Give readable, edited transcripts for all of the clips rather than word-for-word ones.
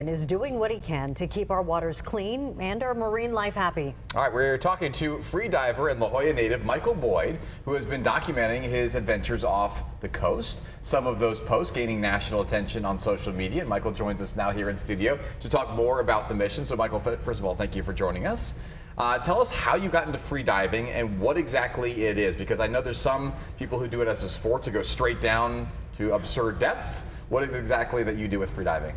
And is doing what he can to keep our waters clean and our marine life happy. All right, we're talking to freediver and La Jolla native Michael Boyd, who has been documenting his adventures off the coast. Some of those posts gaining national attention on social media. And Michael joins us now here in studio to talk more about the mission. So Michael, first of all, thank you for joining us. Tell us how you got into freediving and what exactly it is, because I know there's some people who do it as a sport to go straight down to absurd depths. What is it exactly that you do with freediving?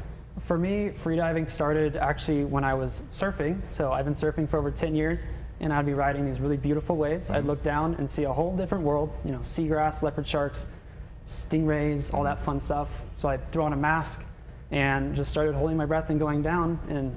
For me, freediving started actually when I was surfing. So I've been surfing for over 10 years, and I'd be riding these really beautiful waves. I'd look down and see a whole different world, you know, seagrass, leopard sharks, stingrays, all that fun stuff. So I'd throw on a mask and just started holding my breath and going down. And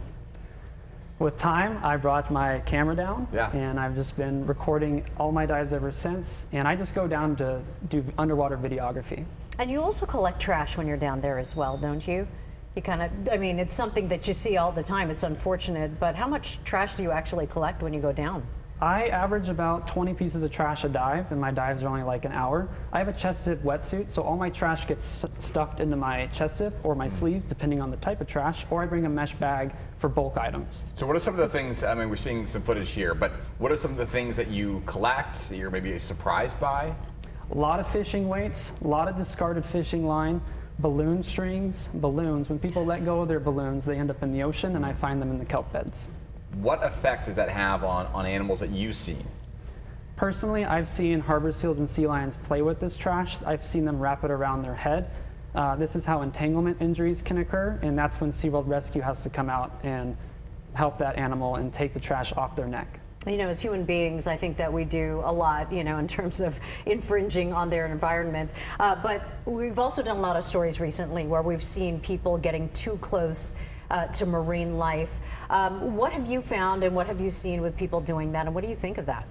with time, I brought my camera down, and I've just been recording all my dives ever since. And I just go down to do underwater videography. And you also collect trash when you're down there as well, don't you? You kind of, I mean, it's something that you see all the time. It's unfortunate, but how much trash do you actually collect when you go down? I average about 20 pieces of trash a dive, and my dives are only like an hour. I have a chest zip wetsuit, so all my trash gets stuffed into my chest zip or my sleeves, depending on the type of trash, or I bring a mesh bag for bulk items. So what are some of the things, I mean, we're seeing some footage here, but what are some of the things that you collect that you're maybe surprised by? A lot of fishing weights, a lot of discarded fishing line, balloon strings, balloons. When people let go of their balloons, they end up in the ocean, and I find them in the kelp beds. What effect does that have on animals that you've seen? Personally, I've seen harbor seals and sea lions play with this trash. I've seen them wrap it around their head. This is how entanglement injuries can occur, and that's when SeaWorld Rescue has to come out and help that animal and take the trash off their neck. You know, as human beings, I think that we do a lot, you know, in terms of infringing on their environment. But we've also done a lot of stories recently where we've seen people getting too close to marine life. What have you found and what have you seen with people doing that, and what do you think of that?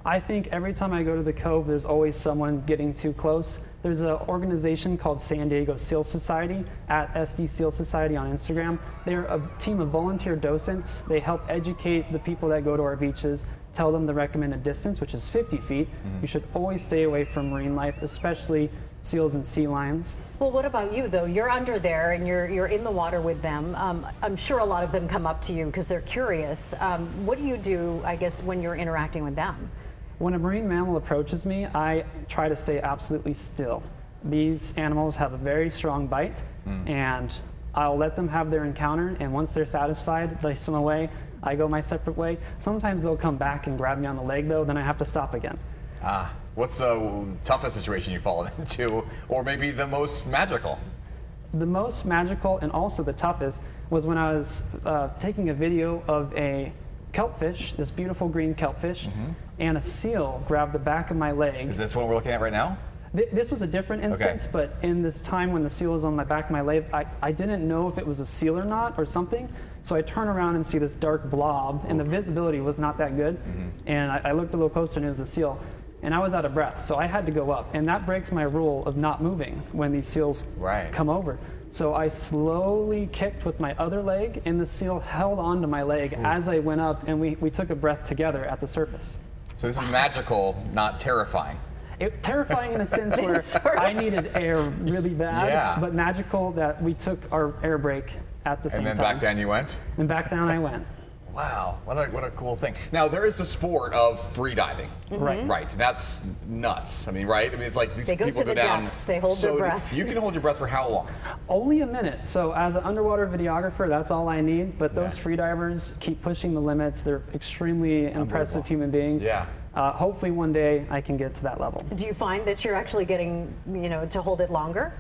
I think every time I go to the Cove, there's always someone getting too close. There's an organization called San Diego SEAL Society, at SD SEAL Society on Instagram. They're a team of volunteer docents. They help educate the people that go to our beaches, tell them the recommended distance, which is 50 feet. You should always stay away from marine life, especially seals and sea lions. Well, what about you, though? You're under there and you're in the water with them. I'm sure a lot of them come up to you because they're curious. What do you do, I guess, when you're interacting with them? When a marine mammal approaches me, I try to stay absolutely still. These animals have a very strong bite, and I'll let them have their encounter, and once they're satisfied, they swim away. I go my separate way. Sometimes they'll come back and grab me on the leg, though, then I have to stop again. What's the toughest situation you've fallen into, or maybe the most magical? The most magical and also the toughest was when I was taking a video of a kelpfish, this beautiful green kelpfish, and a seal grabbed the back of my leg. Is this what we're looking at right now? This was a different instance, but in this time when the seal was on my back of my leg, I didn't know if it was a seal or not or something, so I turn around and see this dark blob, and the visibility was not that good, and I looked a little closer and it was a seal, and I was out of breath, so I had to go up, and that breaks my rule of not moving when these seals come over. So I slowly kicked with my other leg, and the seal held onto my leg as I went up, and we took a breath together at the surface. So this is magical, not terrifying. Terrifying in a sense where I needed air really bad, but magical that we took our air break at the same time. And then back down you went? And back down I went. Wow, what a cool thing. Now, there is the sport of freediving. Right, that's nuts. I mean, right? I mean, it's like these people go down. Depths. They hold their breath. You can hold your breath for how long? Only a minute. So as an underwater videographer, that's all I need. But those freedivers keep pushing the limits. They're extremely impressive human beings. Hopefully one day I can get to that level. Do you find that you're actually getting, you know, to hold it longer?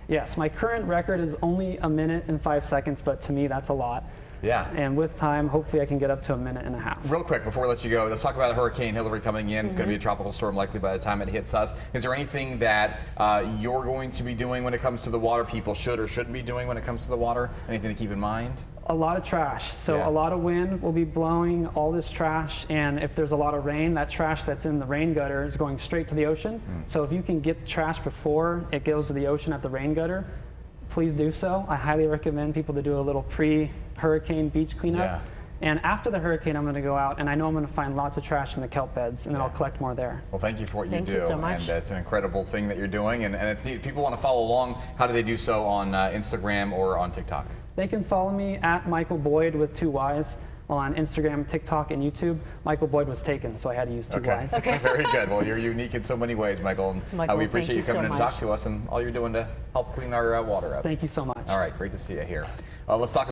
Yes, my current record is only 1 minute and 5 seconds, but to me that's a lot. And with time, hopefully I can get up to 1.5 minutes. Real quick, before we let you go, let's talk about Hurricane Hilary coming in. It's going to be a tropical storm likely by the time it hits us. Is there anything that you're going to be doing when it comes to the water, people should or shouldn't be doing when it comes to the water? Anything to keep in mind? A lot of trash. So a lot of wind will be blowing all this trash, and if there's a lot of rain, that trash that's in the rain gutter is going straight to the ocean. So if you can get the trash before it goes to the ocean at the rain gutter, please do so. I highly recommend people to do a little pre-hurricane beach cleanup. And after the hurricane, I'm going to go out, and I know I'm going to find lots of trash in the kelp beds, and then I'll collect more there. Well, thank you for what you do. Thank you so much. And it's an incredible thing that you're doing, and it's neat. If people want to follow along, how do they do so on Instagram or on TikTok? they can follow me at Michael Boyd with 2 Y's on Instagram, TikTok, and YouTube. Michael Boyd was taken, so I had to use 2 Y's. Okay, very good. Well, you're unique in so many ways, Michael. And Michael, we appreciate you thank you coming so in to much. talk to us and all you're doing to help clean our water up. Thank you so much. All right, great to see you here. Let's talk